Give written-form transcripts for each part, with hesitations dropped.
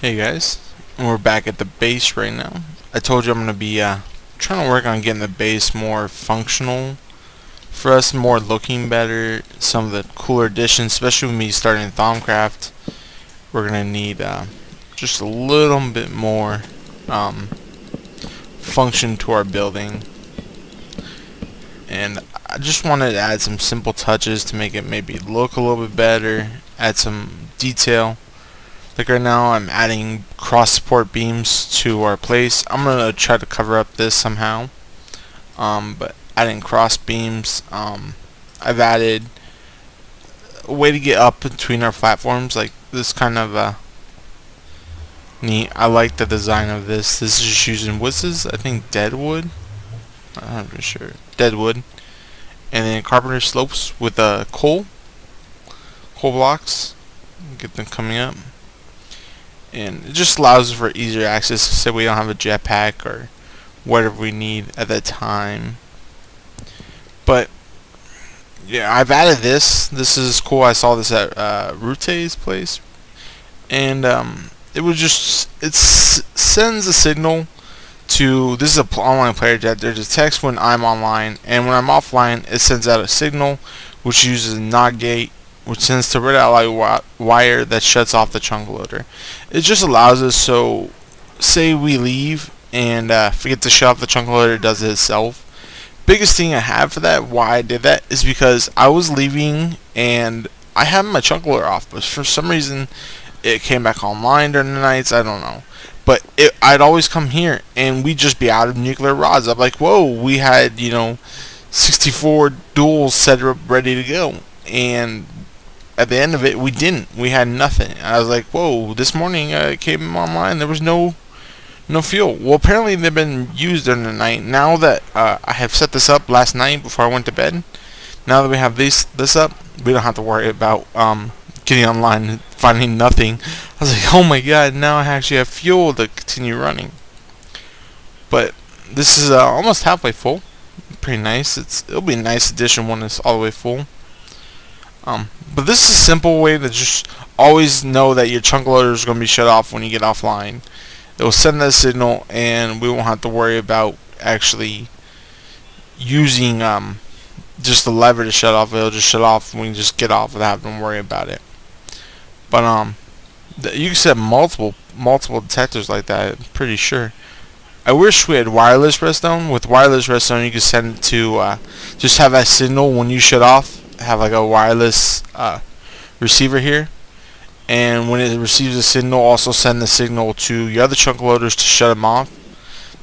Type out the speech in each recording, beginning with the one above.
Hey guys, we're back at the base right now. I told you I'm going to be trying to work on getting the base more functional for us, more looking better, some of the cooler additions, especially with me starting Thaumcraft. We're going to need just a little bit more function to our building. And I just wanted to add some simple touches to make it maybe look a little bit better, add some detail. Like right now I'm adding cross support beams to our place. I'm gonna try to cover up this somehow. But adding cross beams, I've added a way to get up between our platforms, like this kind of neat. I like the design of this. This is just using what's this? I think deadwood. I'm not sure. Deadwood. And then carpenter slopes with coal blocks. Get them coming up. And it just allows for easier access, so we don't have a jetpack or whatever we need at that time. But yeah, I've added this. This is cool. I saw this at Rute's place, and it sends a signal to, this is an online player chat. There's a text when I'm online, and when I'm offline, it sends out a signal which uses a NOT gate, which sends to red ally wire that shuts off the chunk loader. It just allows us, so say we leave and forget to shut off the chunk loader, it does it itself. Biggest thing I have for that, why I did that, is because I was leaving and I had my chunk loader off, but for some reason it came back online during the nights. I don't know, but I'd always come here and we'd just be out of nuclear rods. I'm like, whoa, we had 64 duels set up ready to go, and at the end of it, we didn't. We had nothing. I was like, whoa, this morning it came online, there was no fuel. Well, apparently they've been used during the night. Now that I have set this up last night before I went to bed, now that we have this up, we don't have to worry about getting online and finding nothing. I was like, oh my god, now I actually have fuel to continue running. But this is almost halfway full. Pretty nice. It'll be a nice addition when it's all the way full. But this is a simple way to just always know that your chunk loader is going to be shut off when you get offline. It will send that signal, and we won't have to worry about actually using just the lever to shut off. It'll just shut off when we just get off without having to worry about it. But you can set multiple detectors like that, I'm pretty sure. I wish we had wireless redstone. With wireless redstone, you can send it to just have that signal when you shut off. Have like a wireless receiver here, and when it receives a signal, also send the signal to your other chunk loaders to shut them off.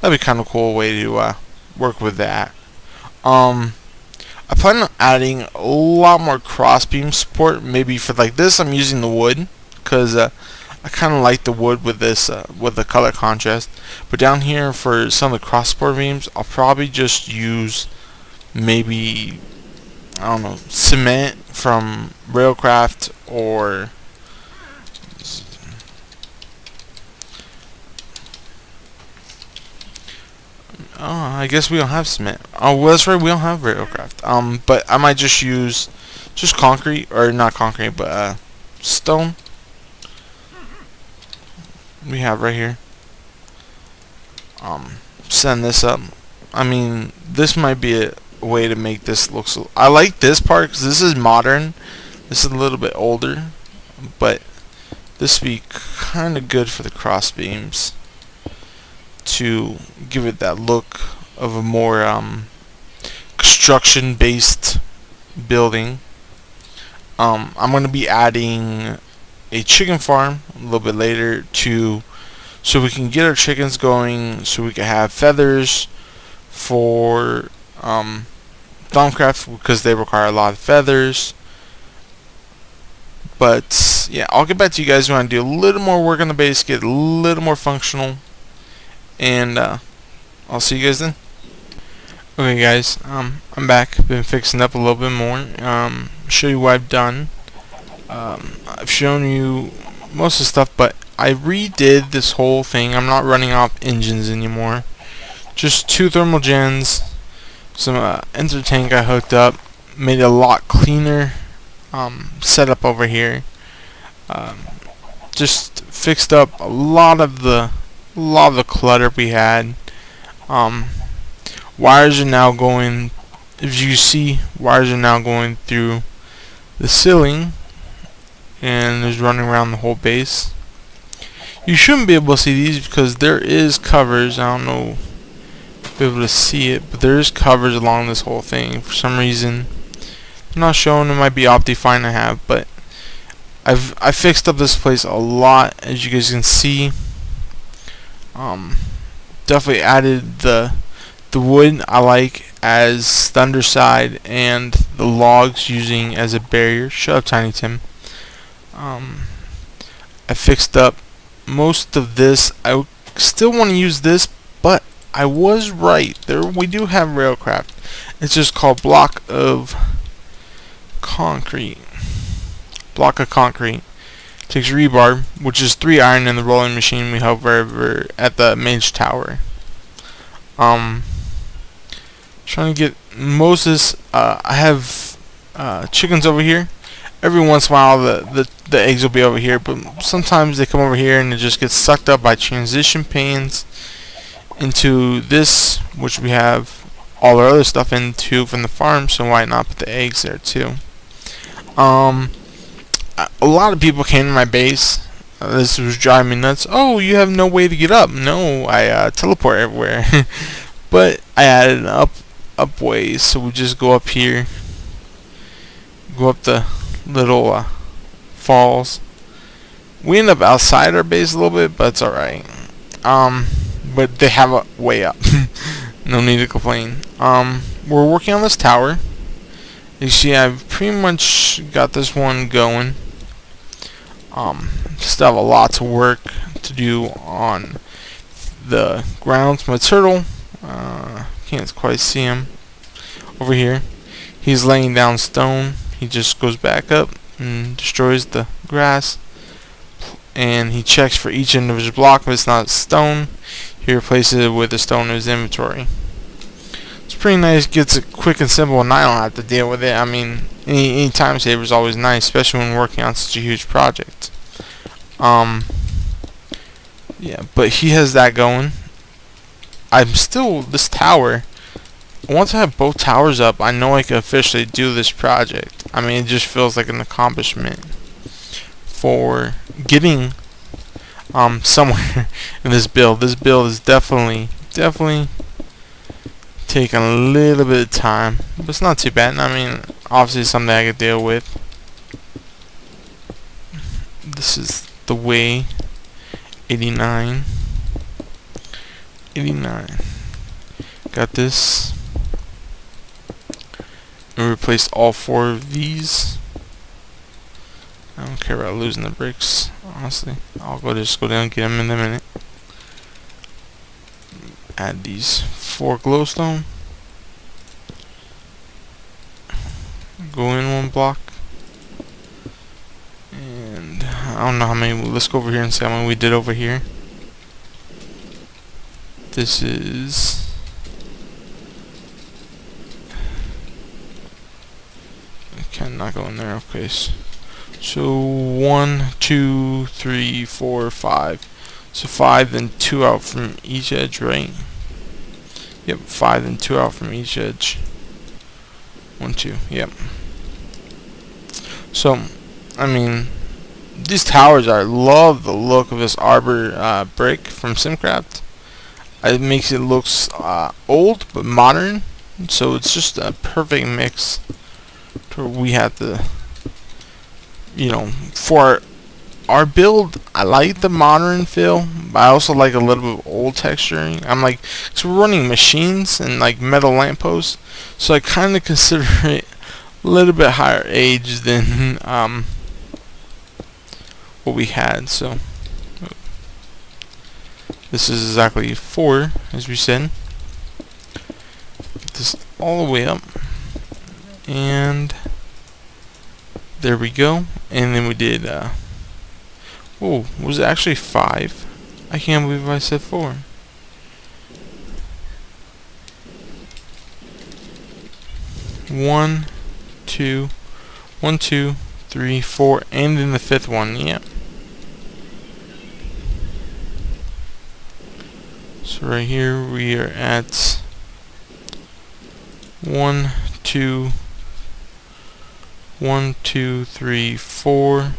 That'd be kind of a cool way to work with that. I plan on adding a lot more crossbeam support. Maybe for like this, I'm using the wood because I kind of like the wood with this with the color contrast. But down here for some of the cross support beams, I'll probably just use maybe, I don't know, cement from Railcraft, or I guess we don't have cement. Oh, well, that's right, we don't have Railcraft. But I might just use just concrete, or not concrete, but stone. We have right here. Send this up. I mean, this might be a way to make this look so. I like this part because this is modern. This is a little bit older, but this would be kind of good for the cross beams to give it that look of a more construction based building. I'm going to be adding a chicken farm a little bit later so we can get our chickens going, so we can have feathers for Thaumcraft, because they require a lot of feathers. But yeah, I'll get back to you guys when I do a little more work on the base, get a little more functional, and I'll see you guys then. Okay guys, I'm back. Been fixing up a little bit more. Show you what I've done. I've shown you most of the stuff, but I redid this whole thing. I'm not running off engines anymore. Just 2 thermal gens, some enter tank I hooked up, made it a lot cleaner setup over here. just fixed up a lot of the clutter we had. Wires are now going, if you see, wires are now going through the ceiling and is running around the whole base. You shouldn't be able to see these because there is covers. I don't know if you'll be able to see it, but there is covers along this whole thing. For some reason, I'm not showing. It might be Optifine I have, but I fixed up this place a lot, as you guys can see. Definitely added the wood I like as the underside and the logs using as a barrier. Shut up, Tiny Tim. I fixed up most of this. I still want to use this, but I was right. We do have Railcraft. It's just called block of concrete. Block of concrete. Takes rebar, which is 3 iron in the rolling machine we have over at the mage tower. Trying to get most of this. I have chickens over here. Every once in a while the eggs will be over here, but sometimes they come over here and it just gets sucked up by transition panes into this, which we have all our other stuff into from the farm, so why not put the eggs there too. A lot of people came to my base. This was driving me nuts. Oh, you have no way to get up. No, I teleport everywhere. But I added an up ways, so we just go up here, go up the little falls. We end up outside our base a little bit, but it's alright. But they have a way up. No need to complain. We're working on this tower. You see, I've pretty much got this one going. Still have a lot to work to do on the grounds. My turtle, can't quite see him over here. He's laying down stone. He just goes back up and destroys the grass, and he checks for each individual block. If it's not stone, he replaces it with a stone in his inventory. It's pretty nice. Gets it quick and simple, and I don't have to deal with it. I mean, any time saver is always nice, especially when working on such a huge project. Yeah, but he has that going. I'm still, this tower, once I have both towers up, I know I can officially do this project. I mean, it just feels like an accomplishment for getting somewhere in this build. This build is definitely taking a little bit of time, but it's not too bad. I mean, obviously something I could deal with. This is the way. 89. Got this. And replaced all 4 of these. I don't care about losing the bricks, honestly. I'll just go down and get them in a minute. Add these 4 glowstone. Go in 1 block. And I don't know how many. Let's go over here and see how many we did over here. This is. I cannot go in there. Okay. So 1, 2, 3, 4, 5. So 5, then 2 out from each edge, right? Yep, 5 and 2 out from each edge. 1, 2. Yep. So, I mean, these towers, I love the look of this arbor brick from SimCraft. It makes it look old but modern, so it's just a perfect mix. To where we have to, you know, for our build, I like the modern feel, but I also like a little bit of old texturing. I'm like, because we're running machines and like metal lampposts, so I kind of consider it a little bit higher age than what we had. So this is exactly 4, as we said. Get this all the way up, and there we go. And then we did. Oh, was it actually 5? I can't believe I said 4. One, two, 1, 2, 3, 4, and then the 5th one. Yeah. So right here we are at 1, 2, 1, 2, 3, 4,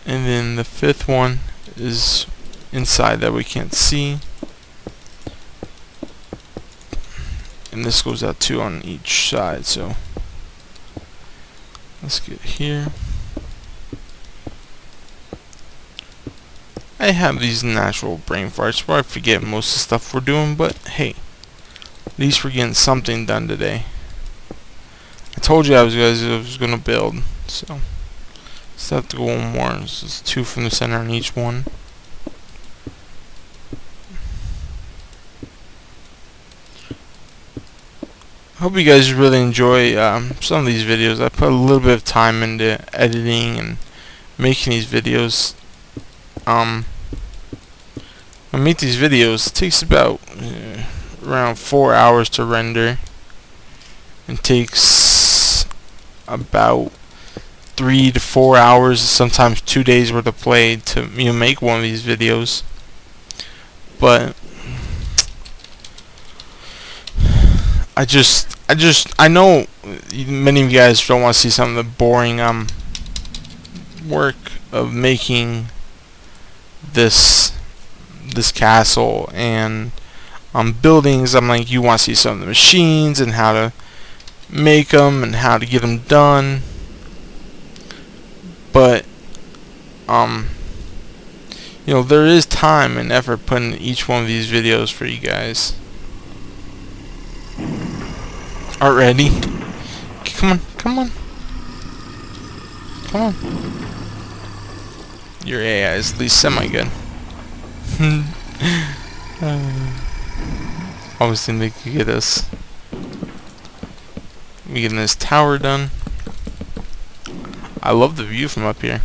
and then the 5th one is inside that we can't see, and this goes out 2 on each side. So let's get here. I have these natural brain farts where I forget most of the stuff we're doing, but hey, at least we're getting something done today. I told you I was gonna build, so still have to go one more. So it's 2 from the center on each one. I hope you guys really enjoy some of these videos. I put a little bit of time into editing and making these videos. When I make these videos, it takes about around 4 hours to render, and takes about 3 to 4 hours, sometimes 2 days worth of play to make one of these videos. But I know many of you guys don't want to see some of the boring work of making this castle and buildings. I'm like, you want to see some of the machines and how to make them and how to get them done. But there is time and effort put in each one of these videos for you guys. Already? Come on, come on. Come on. Your AI is at least semi-good. Always think they could get us. We getting this tower done. I love the view from up here.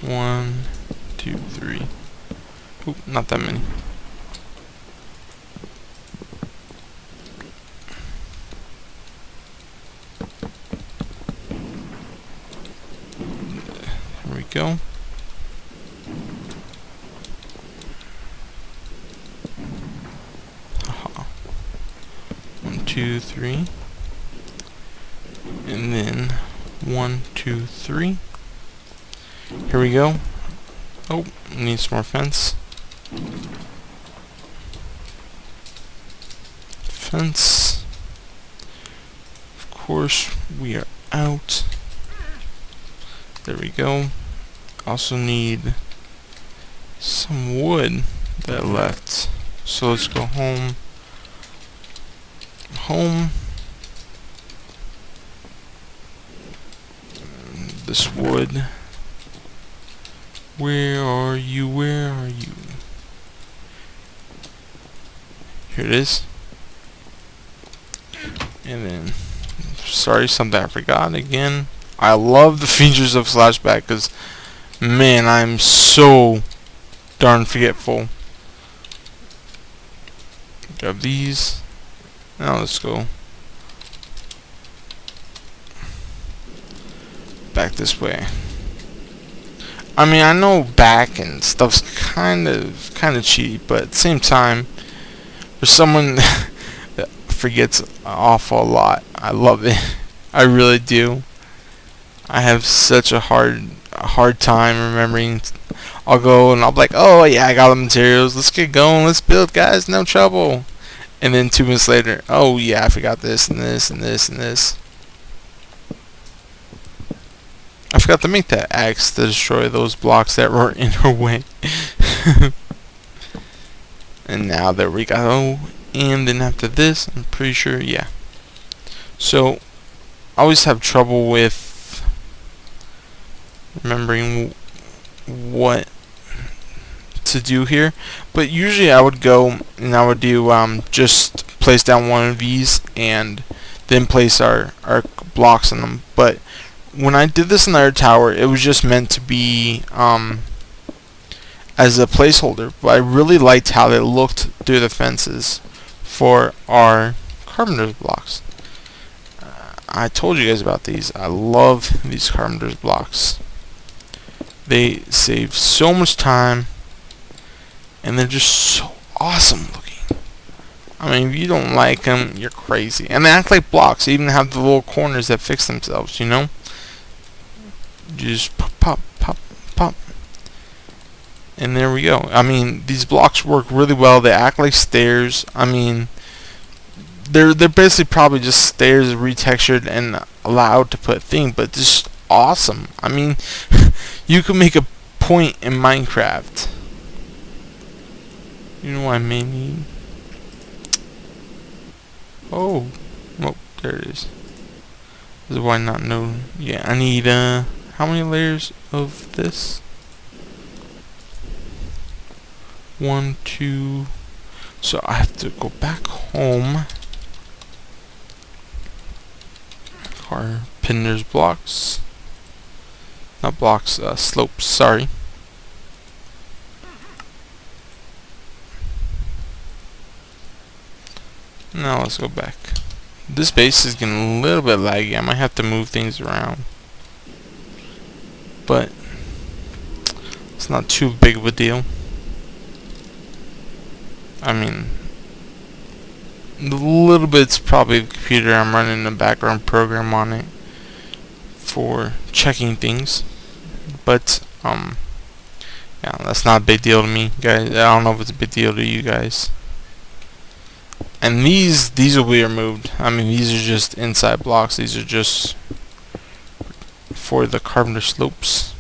One, 2, 3. Oop, not that many. There we go. Haha. 1, 2, 3. And then 1, 2, 3. Here we go. Oh, need some more fence. Fence. Of course, we are out. There we go. Also need some wood that left. So let's go home. Home. This wood. Where are you? Where are you? Here it is. And then, sorry, something I forgot again. I love the features of Flashback because, man, I'm so darn forgetful. Grab these. Now let's go back this way. I mean, I know back and stuff's kind of cheaty, but at the same time, for someone that forgets an awful lot, I love it. I really do. I have such a hard time remembering. I'll go and I'll be like, oh yeah, I got the materials. Let's get going. Let's build, guys. No trouble. And then 2 minutes later, oh yeah, I forgot this and this and this and this. I forgot to make that axe to destroy those blocks that were in our way. And now there we go. And then after this, I'm pretty sure, yeah. So, I always have trouble with remembering what to do here. But usually I would go and I would do just place down one of these and then place our blocks in them. But when I did this in our tower, it was just meant to be as a placeholder, but I really liked how they looked through the fences for our carpenter's blocks. I told you guys about these. I love these Carpenter's blocks. They save so much time, and they're just so awesome looking. I mean, if you don't like them, you're crazy. And they act like blocks. They even have the little corners that fix themselves, you know? You just pop, pop, pop, pop. And there we go. I mean, these blocks work really well. They act like stairs. I mean, they're basically probably just stairs retextured and allowed to put things, but just awesome. I mean, you can make a point in Minecraft. You know what I may need? Oh, there it is. Why not know? Yeah, I need how many layers of this? 1, 2. So I have to go back home. Carpenter's blocks. Not blocks, slopes, sorry. Now let's go back. This base is getting a little bit laggy. I might have to move things around. But it's not too big of a deal. I mean, a little bit's probably the computer. I'm running a background program on it for checking things. But yeah, that's not a big deal to me, guys. I don't know if it's a big deal to you guys. And these will be removed. I mean, these are just inside blocks. These are just for the Carpenter slopes.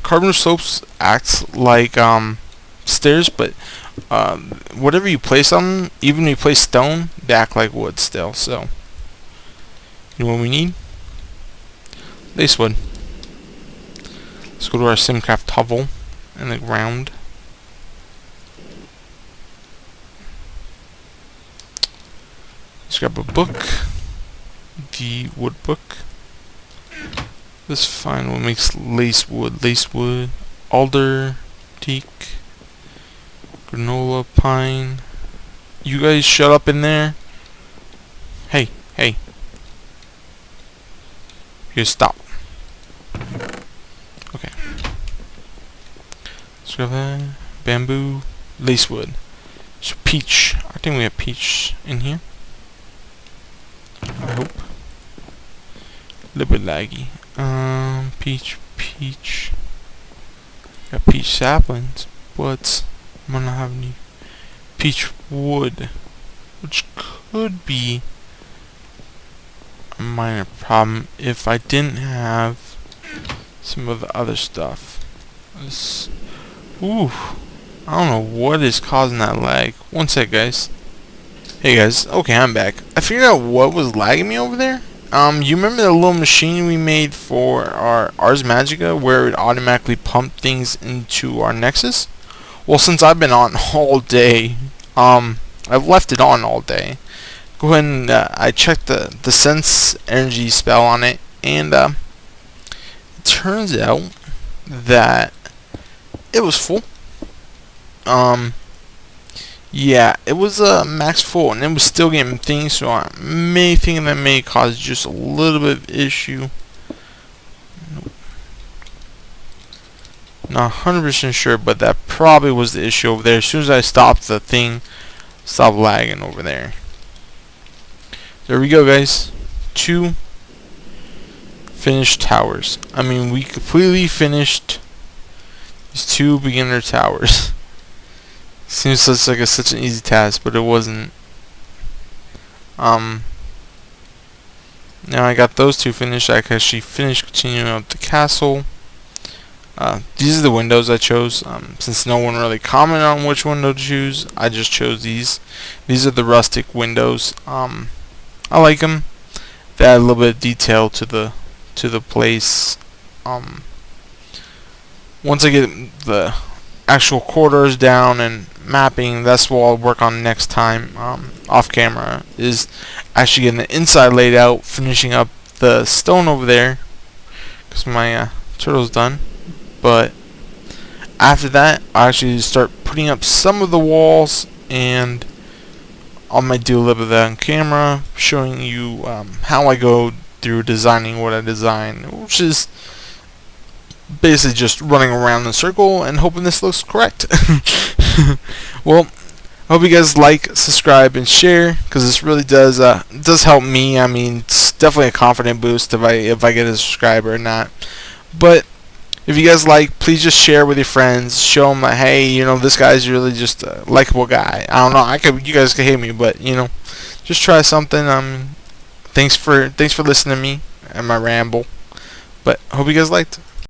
Carpenter slopes acts like stairs, but whatever you place on them, even if you place stone, they act like wood still. So, you know what we need? Lace wood. Let's go to our SimCraft hovel in the ground. Let's grab a book. The wood book. Let's find what makes lace wood. Lace wood. Alder. Teak. Granola. Pine. You guys shut up in there. Hey. Hey. You stop. Okay. Let's grab that. Bamboo. Lace wood. So peach. I think we have peach in here. I hope. A little bit laggy. Peach. Got peach saplings, but I'm gonna have any peach wood, which could be a minor problem if I didn't have some of the other stuff. Ooh, I don't know what is causing that lag. One sec, guys. Hey guys, okay, I'm back. I figured out what was lagging me over there. You remember the little machine we made for our Ars Magica where it automatically pumped things into our Nexus? Well, since I've been on all day, I've left it on all day. Go ahead and I checked the sense energy spell on it, and it turns out that it was full. Yeah, it was max full, and it was still getting things, so I may think that may cause just a little bit of issue. Nope. Not 100% sure, but that probably was the issue over there. As soon as I stopped, the thing stopped lagging over there. There we go, guys. 2 finished towers. I mean, we completely finished these 2 beginner towers. Seems such an easy task, but it wasn't. Now I got those 2 finished. I can actually finish continuing up the castle. These are the windows I chose. Since no one really commented on which window to choose, I just chose these. These are the rustic windows. I like them. They add a little bit of detail to the place. Once I get the actual corridors down and mapping, that's what I'll work on next time off camera, is actually getting the inside laid out, finishing up the stone over there because my turtle's done. But after that, I actually start putting up some of the walls, and I might do a little bit of that on camera, showing you how I go through designing what I design, which is basically just running around in a circle and hoping this looks correct. Well, I hope you guys like, subscribe, and share, because this really does help me. I mean, it's definitely a confident boost if I get a subscriber or not. But if you guys like, please just share with your friends. Show them that, hey, you know, this guy's really just a likable guy. I don't know. You guys can hate me, but you know, just try something. Thanks for listening to me and my ramble. But hope you guys liked.